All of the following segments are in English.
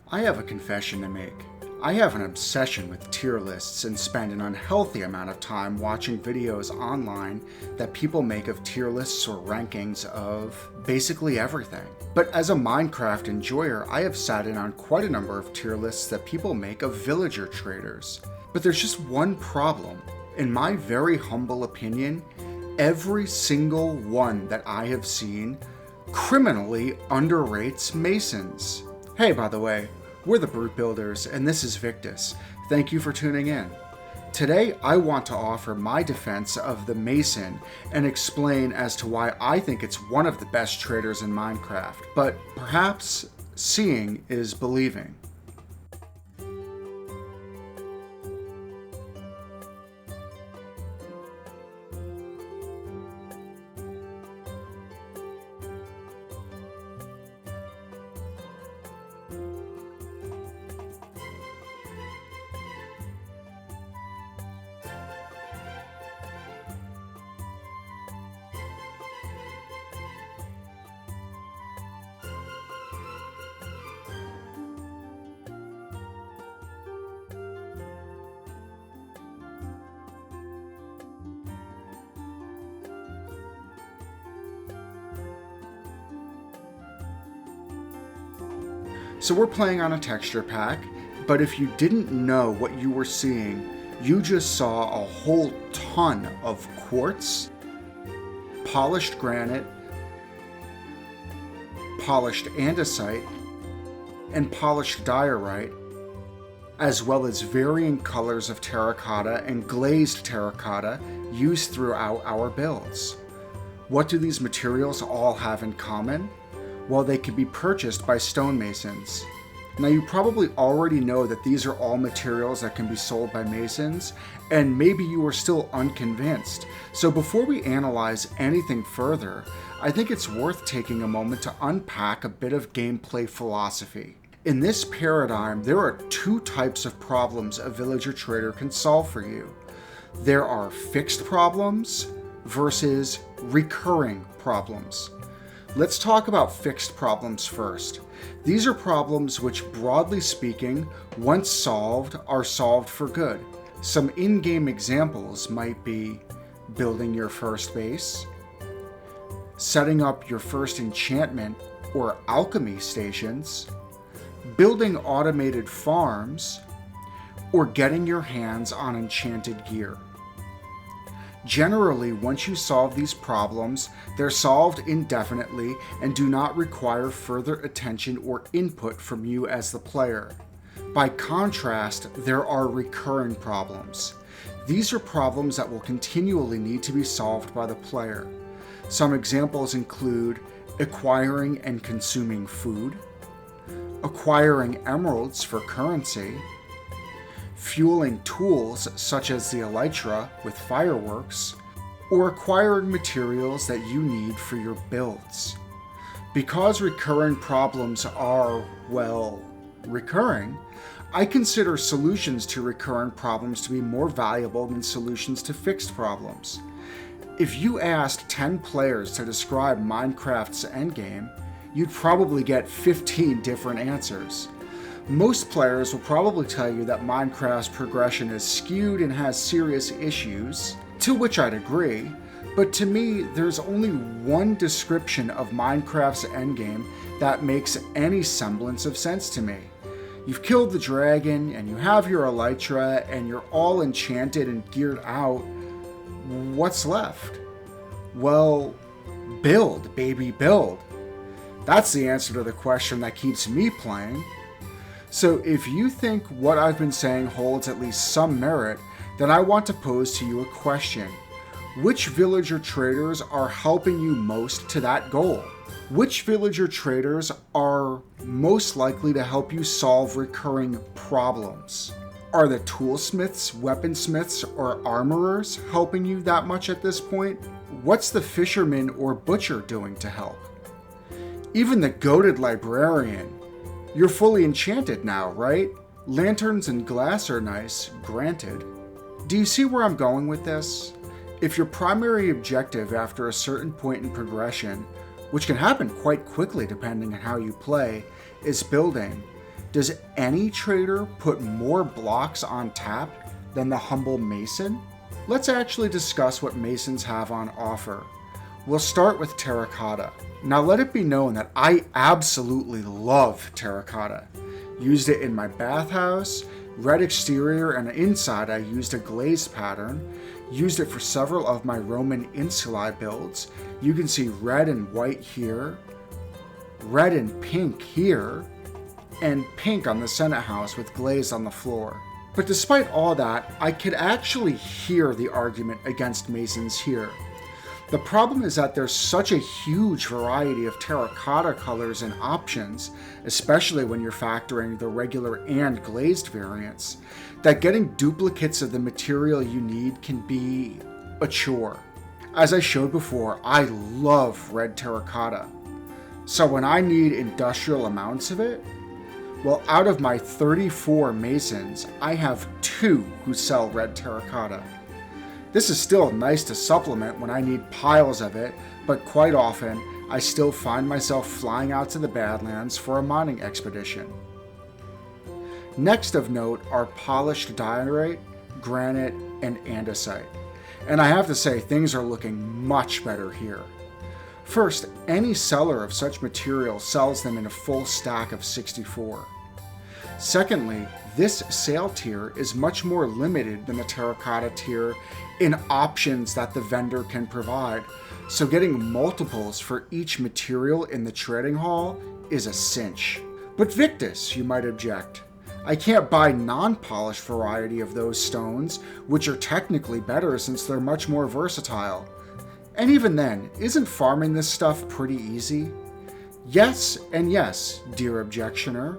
I have a confession to make. I have an obsession with tier lists and spend an unhealthy amount of time watching videos online that people make of tier lists or rankings of basically everything. But as a Minecraft enjoyer, I have sat in on quite a number of tier lists that people make of villager traders. But there's just one problem. In my very humble opinion, every single one that I have seen criminally underrates masons. Hey, by the way, we're the Brute Builders, and this is Victus. Thank you for tuning in. Today, I want to offer my defense of the Mason and explain as to why I think it's one of the best traders in Minecraft. But perhaps seeing is believing. So we're playing on a texture pack, but if you didn't know what you were seeing, you just saw a whole ton of quartz, polished granite, polished andesite, and polished diorite, as well as varying colors of terracotta and glazed terracotta used throughout our builds. What do these materials all have in common? Well, they can be purchased by stonemasons. Now, you probably already know that these are all materials that can be sold by masons, and maybe you are still unconvinced. So before we analyze anything further, I think it's worth taking a moment to unpack a bit of gameplay philosophy. In this paradigm, there are two types of problems a villager trader can solve for you. There are fixed problems versus recurring problems. Let's talk about fixed problems first. These are problems which, broadly speaking, once solved, are solved for good. Some in-game examples might be building your first base, setting up your first enchantment or alchemy stations, building automated farms, or getting your hands on enchanted gear. Generally, once you solve these problems, they're solved indefinitely and do not require further attention or input from you as the player. By contrast, there are recurring problems. These are problems that will continually need to be solved by the player. Some examples include acquiring and consuming food, acquiring emeralds for currency, fueling tools such as the elytra with fireworks, or acquiring materials that you need for your builds. Because recurring problems are, well, recurring, I consider solutions to recurring problems to be more valuable than solutions to fixed problems. If you asked 10 players to describe Minecraft's endgame, you'd probably get 15 different answers. Most players will probably tell you that Minecraft's progression is skewed and has serious issues, to which I'd agree, but to me, there's only one description of Minecraft's endgame that makes any semblance of sense to me. You've killed the dragon, and you have your elytra, and you're all enchanted and geared out. What's left? Well, build, baby, build. That's the answer to the question that keeps me playing. So if you think what I've been saying holds at least some merit, then I want to pose to you a question. Which villager traders are helping you most to that goal? Which villager traders are most likely to help you solve recurring problems? Are the toolsmiths, weaponsmiths, or armorers helping you that much at this point? What's the fisherman or butcher doing to help? Even the goated librarian. You're fully enchanted now, right? Lanterns and glass are nice, granted. Do you see where I'm going with this? If your primary objective after a certain point in progression, which can happen quite quickly depending on how you play, is building, Does any trader put more blocks on tap than the humble mason? Let's actually discuss what masons have on offer. We'll start with terracotta. Now let it be known that I absolutely love terracotta. Used it in my bathhouse, red exterior, and inside I used a glazed pattern. Used it for several of my Roman insulae builds. You can see red and white here, red and pink here, and pink on the Senate house with glaze on the floor. But despite all that, I could actually hear the argument against masons here. The problem is that there's such a huge variety of terracotta colors and options, especially when you're factoring the regular and glazed variants, that getting duplicates of the material you need can be a chore. As I showed before, I love red terracotta. So when I need industrial amounts of it, well, out of my 34 masons, I have 2 who sell red terracotta. This is still nice to supplement when I need piles of it, but quite often I still find myself flying out to the Badlands for a mining expedition. Next of note are polished diorite, granite, and andesite. And I have to say, things are looking much better here. First, any seller of such material sells them in a full stack of 64. Secondly, this sale tier is much more limited than the terracotta tier in options that the vendor can provide, so getting multiples for each material in the trading hall is a cinch. But Victus, you might object. I can't buy non-polished variety of those stones, which are technically better since they're much more versatile. And even then, isn't farming this stuff pretty easy? Yes and yes, dear objectioner.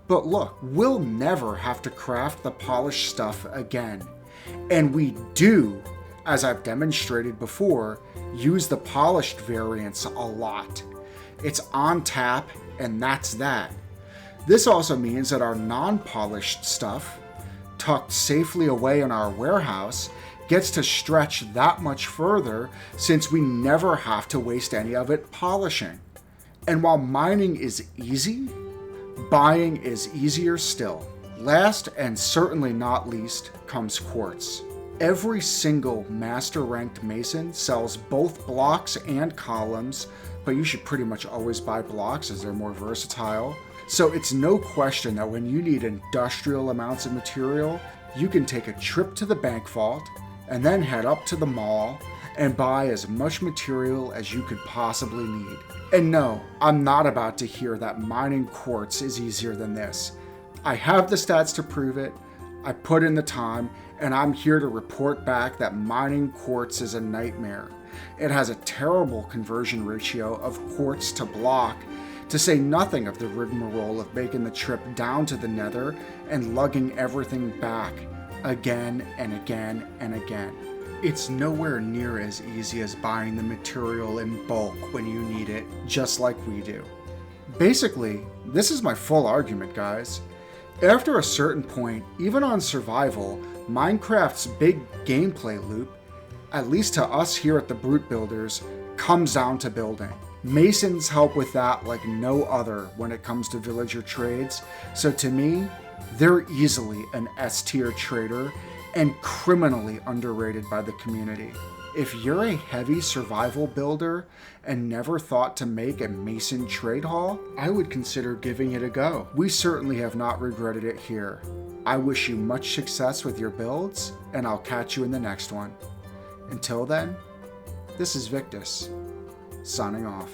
But look, we'll never have to craft the polished stuff again. And we do, as I've demonstrated before, use the polished variants a lot. It's on tap, and that's that. This also means that our non-polished stuff, tucked safely away in our warehouse, gets to stretch that much further since we never have to waste any of it polishing. And while mining is easy, buying is easier still. Last and certainly not least comes quartz. Every single master ranked mason sells both blocks and columns, but you should pretty much always buy blocks as they're more versatile. So it's no question that when you need industrial amounts of material, you can take a trip to the bank vault and then head up to the mall and buy as much material as you could possibly need. And no, I'm not about to hear that mining quartz is easier than this. I have the stats to prove it, I put in the time, and I'm here to report back that mining quartz is a nightmare. It has a terrible conversion ratio of quartz to block, to say nothing of the rigmarole of making the trip down to the nether and lugging everything back again and again and again. It's nowhere near as easy as buying the material in bulk when you need it, just like we do. Basically, this is my full argument, guys. After a certain point, even on survival, Minecraft's big gameplay loop, at least to us here at the Brute Builders, comes down to building. Masons help with that like no other when it comes to villager trades, so to me, they're easily an S-tier trader and criminally underrated by the community. If you're a heavy survival builder and never thought to make a mason trade hall, I would consider giving it a go. We certainly have not regretted it here. I wish you much success with your builds, and I'll catch you in the next one. Until then, this is Victus, signing off.